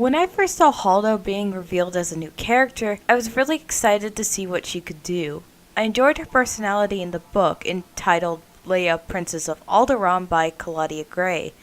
When I first saw Holdo being revealed as a new character, I was really excited to see what she could do. I enjoyed her personality in the book entitled Leia, Princess of Alderaan by Claudia Gray.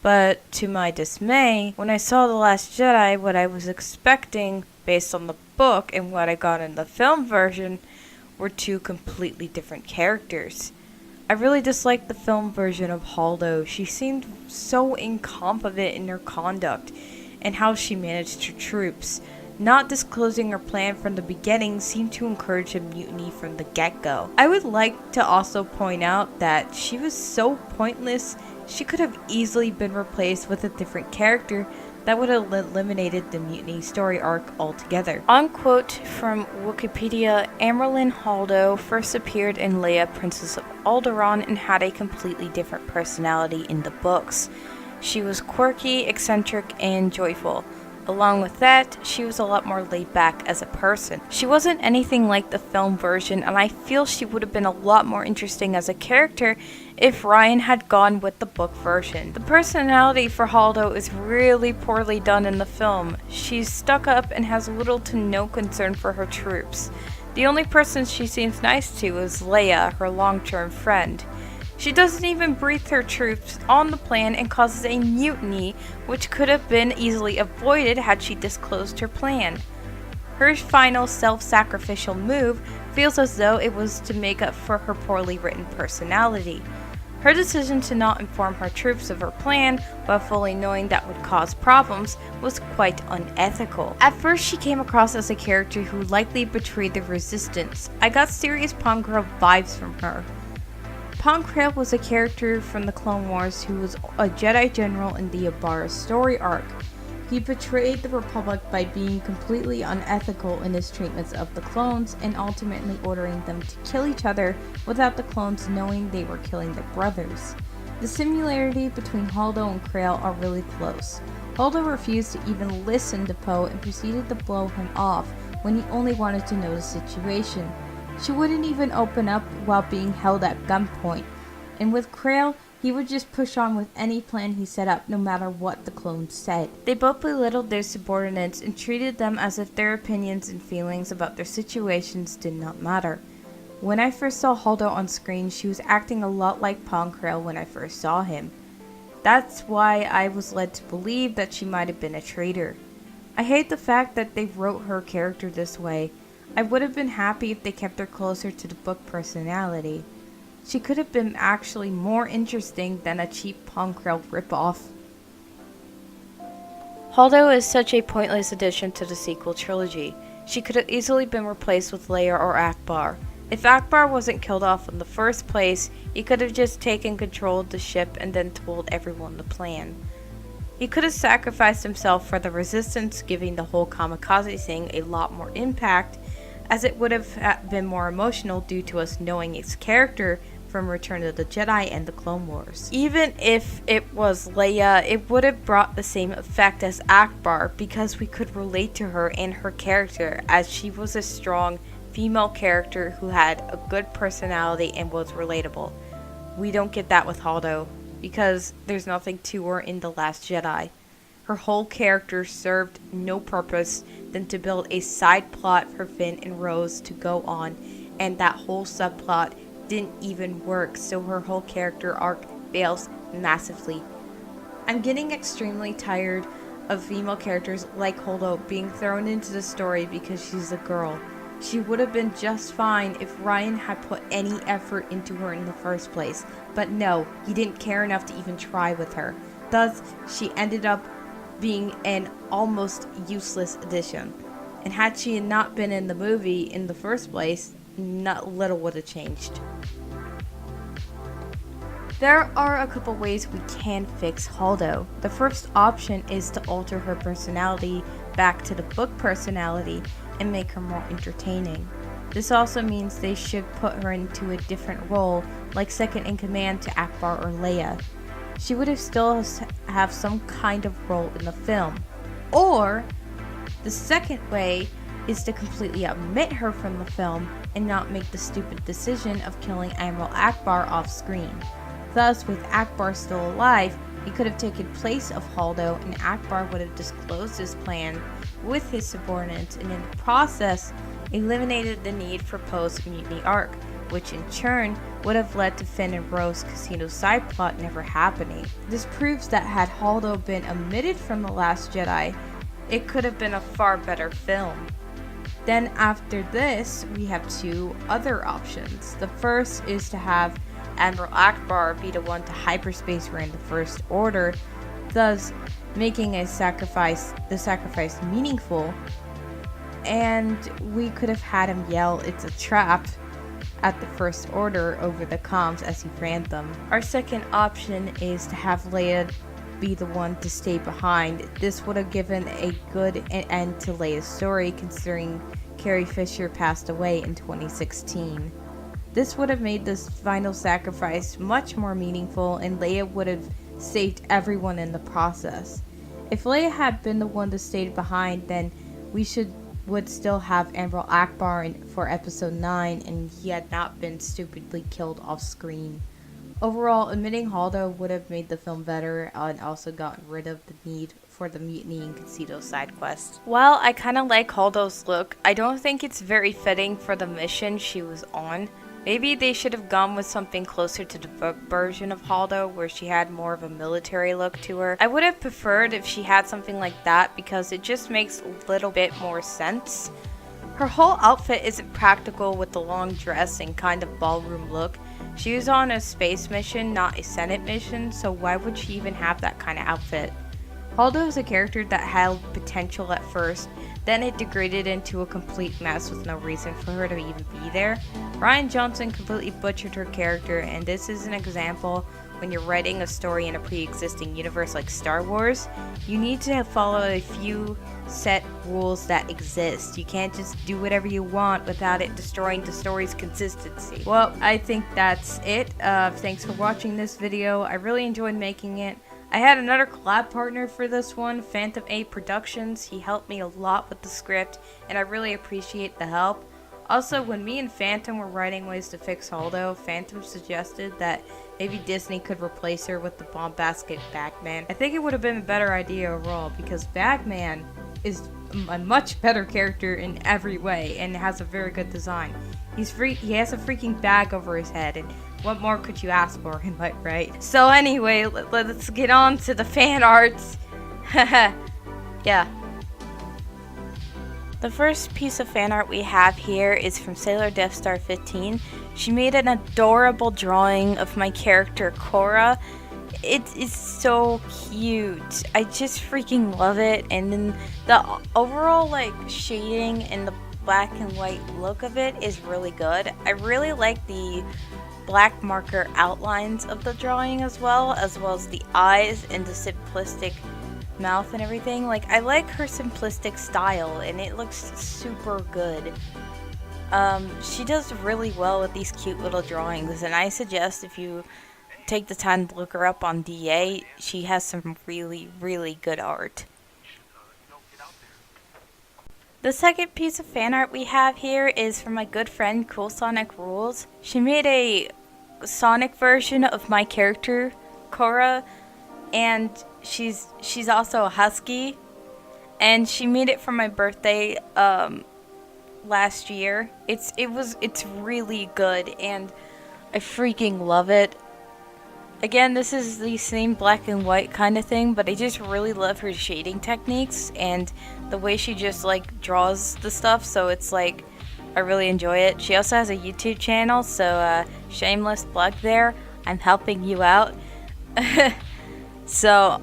But to my dismay, when I saw The Last Jedi, what I was expecting based on the book and what I got in the film version were two completely different characters. I really disliked the film version of Holdo. She seemed so incompetent in her conduct and how she managed her troops. Not disclosing her plan from the beginning seemed to encourage a mutiny from the get-go. I would like to also point out that she was so pointless, she could have easily been replaced with a different character that would have eliminated the mutiny story arc altogether. On quote from Wikipedia, Amilyn Holdo first appeared in Leia, Princess of Alderaan and had a completely different personality in the books. She was quirky, eccentric, and joyful. Along with that, she was a lot more laid back as a person. She wasn't anything like the film version, and I feel she would have been a lot more interesting as a character if Rian had gone with the book version. The personality for Holdo is really poorly done in the film. She's stuck up and has little to no concern for her troops. The only person she seems nice to is Leia, her long-term friend. She doesn't even brief her troops on the plan and causes a mutiny, which could have been easily avoided had she disclosed her plan. Her final self-sacrificial move feels as though it was to make up for her poorly written personality. Her decision to not inform her troops of her plan, while fully knowing that would cause problems, was quite unethical. At first, she came across as a character who likely betrayed the Resistance. I got serious Pong Girl vibes from her. Pong Krail was a character from the Clone Wars who was a Jedi General in the Ybarra story arc. He betrayed the Republic by being completely unethical in his treatments of the clones and ultimately ordering them to kill each other without the clones knowing they were killing their brothers. The similarity between Holdo and Krail are really close. Holdo refused to even listen to Poe and proceeded to blow him off when he only wanted to know the situation. She wouldn't even open up while being held at gunpoint, and with Krail, he would just push on with any plan he set up no matter what the clones said. They both belittled their subordinates and treated them as if their opinions and feelings about their situations did not matter. When I first saw Holdo on screen, she was acting a lot like Pong Krail when I first saw him. That's why I was led to believe that she might have been a traitor. I hate the fact that they wrote her character this way. I would have been happy if they kept her closer to the book personality. She could have been actually more interesting than a cheap Pong Krail ripoff. Holdo is such a pointless addition to the sequel trilogy. She could have easily been replaced with Leia or Akbar. If Akbar wasn't killed off in the first place, he could have just taken control of the ship and then told everyone the plan. He could have sacrificed himself for the Resistance, giving the whole kamikaze thing a lot more impact, as it would have been more emotional due to us knowing its character from Return of the Jedi and the Clone Wars. Even if it was Leia, it would have brought the same effect as Akbar because we could relate to her and her character, as she was a strong female character who had a good personality and was relatable. We don't get that with Holdo because there's nothing to her in The Last Jedi. Her whole character served no purpose than to build a side plot for Finn and Rose to go on, and that whole subplot didn't even work, so her whole character arc fails massively. I'm getting extremely tired of female characters like Holdo being thrown into the story because she's a girl. She would have been just fine if Rian had put any effort into her in the first place, but no, he didn't care enough to even try with her. Thus, she ended up being an almost useless addition. And had she not been in the movie in the first place, not little would have changed. There are a couple ways we can fix Holdo. The first option is to alter her personality back to the book personality and make her more entertaining. This also means they should put her into a different role, like second in command to Akbar or Leia. She would have still have some kind of role in the film. Or, the second way is to completely omit her from the film and not make the stupid decision of killing Admiral Akbar off screen. Thus, with Akbar still alive, He could have taken place of Holdo, and Akbar would have disclosed his plan with his subordinates, and in the process eliminated the need for post-mutiny arc, which in turn would have led to Finn and Rose Casino's side plot never happening. This proves that had Holdo been omitted from The Last Jedi, it could have been a far better film. Then after this, we have two other options. The first is to have Admiral Akbar be the one to hyperspace ran the First Order, thus making the sacrifice meaningful, and we could have had him yell "It's a trap" at the First Order over the comms as he ran them. Our second option is to have Leia be the one to stay behind. This would have given a good end to Leia's story, considering Carrie Fisher passed away in 2016. This would have made this final sacrifice much more meaningful, and Leia would have saved everyone in the process. If Leia had been the one to stay behind, then we would still have Admiral Akbar for episode 9, and he had not been stupidly killed off screen. Overall, omitting Holdo would have made the film better and also gotten rid of the need for the mutiny and Casino side quest. While I kinda like Holdo's look, I don't think it's very fitting for the mission she was on. Maybe they should have gone with something closer to the book version of Holdo, where she had more of a military look to her. I would have preferred if she had something like that, because it just makes a little bit more sense. Her whole outfit isn't practical with the long dress and kind of ballroom look. She was on a space mission, not a Senate mission, so why would she even have that kind of outfit? Holdo is a character that held potential at first, then it degraded into a complete mess with no reason for her to even be there. Rian Johnson completely butchered her character, and this is an example when you're writing a story in a pre-existing universe like Star Wars. You need to follow a few set rules that exist. You can't just do whatever you want without it destroying the story's consistency. Well, I think that's it. Thanks for watching this video. I really enjoyed making it. I had another collab partner for this one, Phantom 8 Productions. He helped me a lot with the script, and I really appreciate the help. Also, when me and Phantom were writing ways to fix Holdo, Phantom suggested that maybe Disney could replace her with the bombastic Bagman. I think it would have been a better idea overall, because Bagman is a much better character in every way and has a very good design. He has a freaking bag over his head, and what more could you ask for him, right? So anyway, let's get on to the fan arts. Yeah. The first piece of fan art we have here is from Sailor Death Star 15. She made an adorable drawing of my character Korra. It is so cute. I just freaking love it. And then the overall shading and the black and white look of it is really good. I really like the black marker outlines of the drawing as well as the eyes and the simplistic mouth and everything. I like her simplistic style, and it looks super good. She does really well with these cute little drawings, and I suggest if you take the time to look her up on DA, she has some really, really good art. The second piece of fan art we have here is from my good friend Cool Sonic Rules. She made a Sonic version of my character Korra, and she's also a husky, and she made it for my birthday last year. It's really good, and I freaking love it. Again, this is the same black and white kind of thing, but I just really love her shading techniques and the way she just draws the stuff, so it's I really enjoy it. She also has a YouTube channel, so shameless plug there. I'm helping you out. So,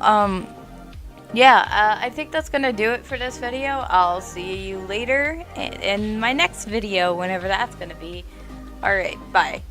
yeah, I think that's gonna do it for this video. I'll see you later in my next video, whenever that's gonna be. Alright, bye.